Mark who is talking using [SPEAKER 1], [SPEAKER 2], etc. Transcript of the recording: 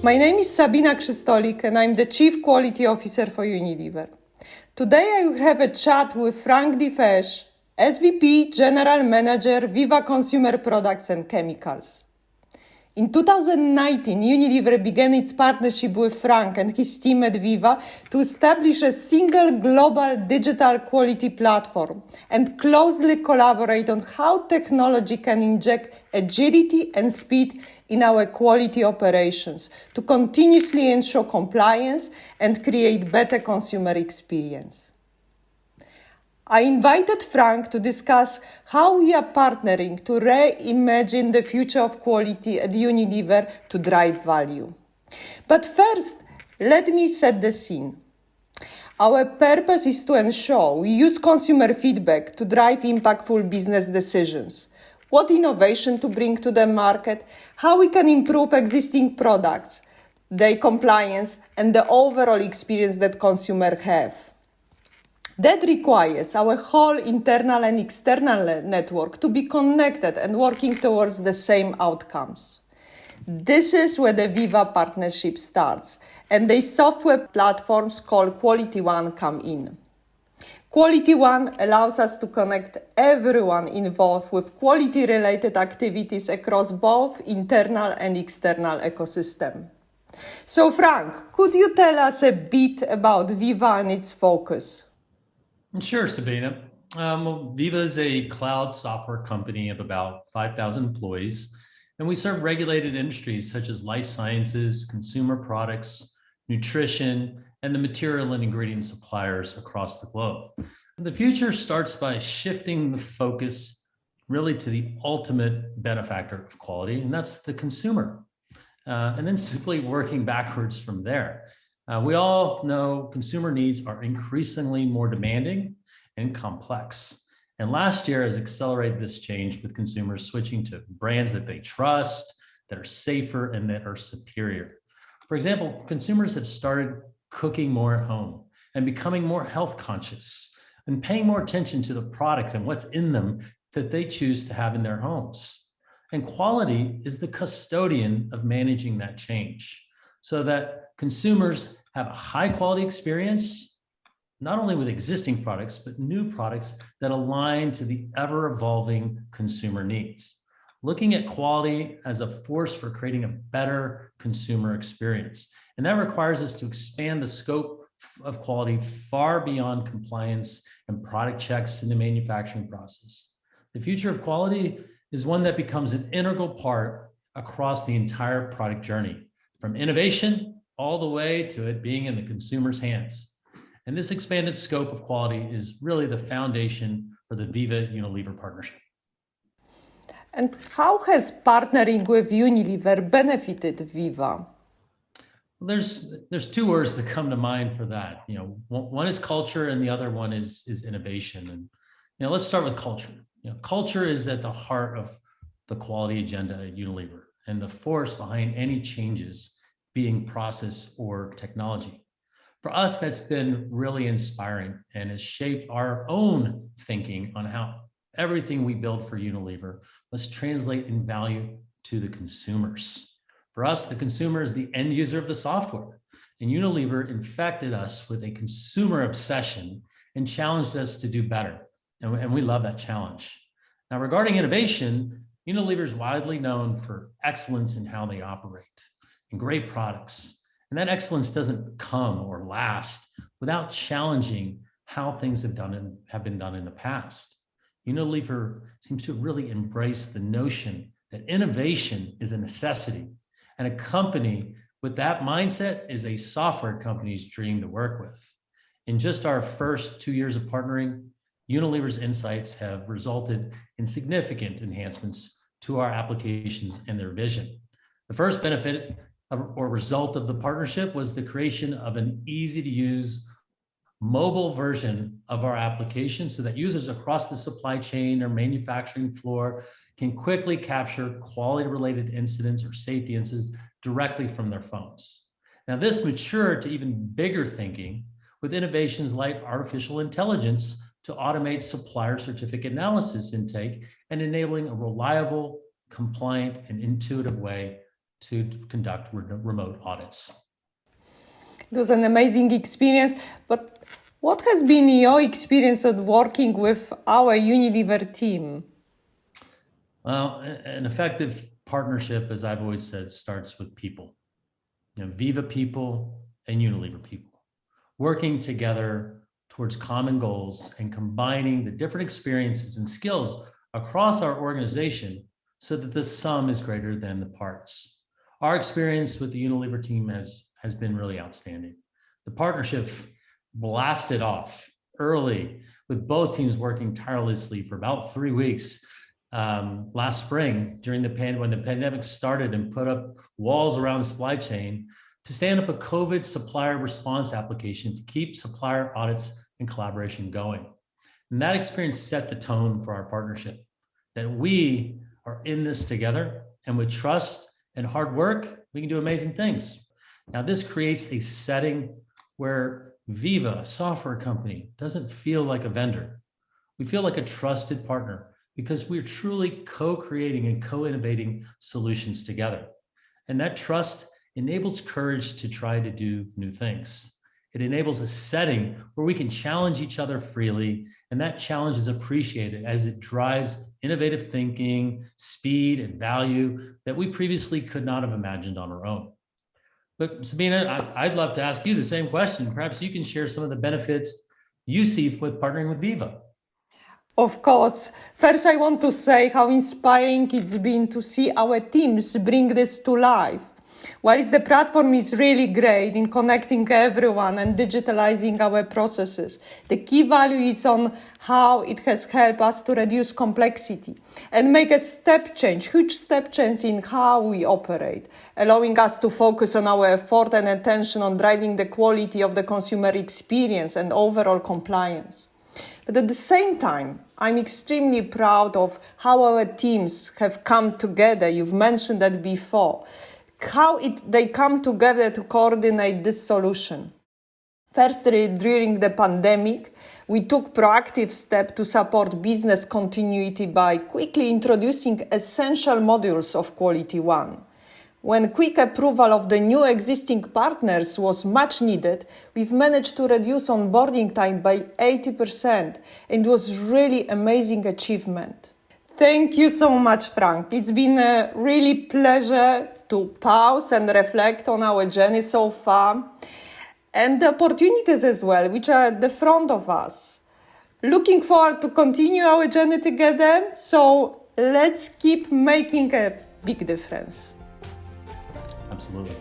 [SPEAKER 1] My name is Sabina Krzystolik and I'm the Chief Quality Officer for Unilever. Today I will have a chat with Frank Defeche, SVP General Manager, Viva Consumer Products and Chemicals. In 2019, Unilever began its partnership with Frank and his team at Viva to establish a single global digital quality platform and closely collaborate on how technology can inject agility and speed in our quality operations to continuously ensure compliance and create better consumer experience. I invited Frank to discuss how we are partnering to reimagine the future of quality at Unilever to drive value. But first, let me set the scene. Our purpose is to ensure we use consumer feedback to drive impactful business decisions, what innovation to bring to the market, how we can improve existing products, their compliance, and the overall experience that consumers have. That requires our whole internal and external network to be connected and working towards the same outcomes. This is where the Viva partnership starts, and the software platforms called Quality One come in. Quality One allows us to connect everyone involved with quality-related activities across both internal and external ecosystem. So Frank, could you tell us a bit about Viva and its focus?
[SPEAKER 2] Sure, Sabina. Viva is a cloud software company of about 5,000 employees, and we serve regulated industries such as life sciences, consumer products, nutrition, and the material and ingredient suppliers across the globe. The future starts by shifting the focus really to the ultimate benefactor of quality, and that's the consumer, and then simply working backwards from there. We all know consumer needs are increasingly more demanding and complex. And last year has accelerated this change with consumers switching to brands that they trust, that are safer, and that are superior. For example, consumers have started cooking more at home and becoming more health conscious and paying more attention to the product and what's in them that they choose to have in their homes. And quality is the custodian of managing that change, so that consumers have a high quality experience, not only with existing products, but new products that align to the ever evolving consumer needs. Looking at quality as a force for creating a better consumer experience. And that requires us to expand the scope of quality far beyond compliance and product checks in the manufacturing process. The future of quality is one that becomes an integral part across the entire product journey, from innovation all the way to it being in the consumer's hands. And this expanded scope of quality is really the foundation for the Viva Unilever partnership.
[SPEAKER 1] And how has partnering with Unilever benefited Viva?
[SPEAKER 2] There's two words that come to mind for that. One is culture and the other one is innovation. And let's start with culture. Culture is at the heart of the quality agenda at Unilever and the force behind any changes, being process or technology. For us, that's been really inspiring and has shaped our own thinking on how everything we build for Unilever must translate in value to the consumers. For us, the consumer is the end user of the software, and Unilever infected us with a consumer obsession and challenged us to do better. And we love that challenge. Now, regarding innovation, Unilever is widely known for excellence in how they operate and great products. And that excellence doesn't come or last without challenging how things have been done in the past. Unilever seems to really embrace the notion that innovation is a necessity, and a company with that mindset is a software company's dream to work with. In just our first 2 years of partnering, Unilever's insights have resulted in significant enhancements to our applications and their vision. The first benefit or result of the partnership was the creation of an easy-to-use mobile version of our application so that users across the supply chain or manufacturing floor can quickly capture quality-related incidents or safety incidents directly from their phones. Now, this matured to even bigger thinking with innovations like artificial intelligence to automate supplier certificate analysis intake and enabling a reliable, compliant, and intuitive way to conduct remote audits.
[SPEAKER 1] It was an amazing experience, but what has been your experience of working with our Unilever team?
[SPEAKER 2] Well, an effective partnership, as I've always said, starts with people. Viva people and Unilever people working together towards common goals and combining the different experiences and skills across our organization so that the sum is greater than the parts. Our experience with the Unilever team has been really outstanding. The partnership blasted off early with both teams working tirelessly for about 3 weeks last spring when the pandemic started and put up walls around the supply chain to stand up a COVID supplier response application to keep supplier audits and collaboration going. And that experience set the tone for our partnership, that we are in this together, and with trust and hard work, we can do amazing things. Now, this creates a setting where Viva, a software company, doesn't feel like a vendor. We feel like a trusted partner because we're truly co-creating and co-innovating solutions together. And that trust enables courage to try to do new things. It enables a setting where we can challenge each other freely, and that challenge is appreciated as it drives innovative thinking, speed, and value that we previously could not have imagined on our own. But Sabina, I'd love to ask you the same question. Perhaps you can share some of the benefits you see with partnering with Viva.
[SPEAKER 1] Of course. First, I want to say how inspiring it's been to see our teams bring this to life. Whilst the platform is really great in connecting everyone and digitalizing our processes, the key value is on how it has helped us to reduce complexity and make a huge step change in how we operate, allowing us to focus on our effort and attention on driving the quality of the consumer experience and overall compliance. But at the same time, I'm extremely proud of how our teams have come together. You've mentioned that before. How they come together to coordinate this solution. Firstly, during the pandemic, we took proactive steps to support business continuity by quickly introducing essential modules of Quality One. When quick approval of the new existing partners was much needed, we've managed to reduce onboarding time by 80%, and it was really amazing achievement. Thank you so much, Frank. It's been a really pleasure to pause and reflect on our journey so far and the opportunities as well, which are at the front of us. Looking forward to continue our journey together, so let's keep making a big difference.
[SPEAKER 2] Absolutely.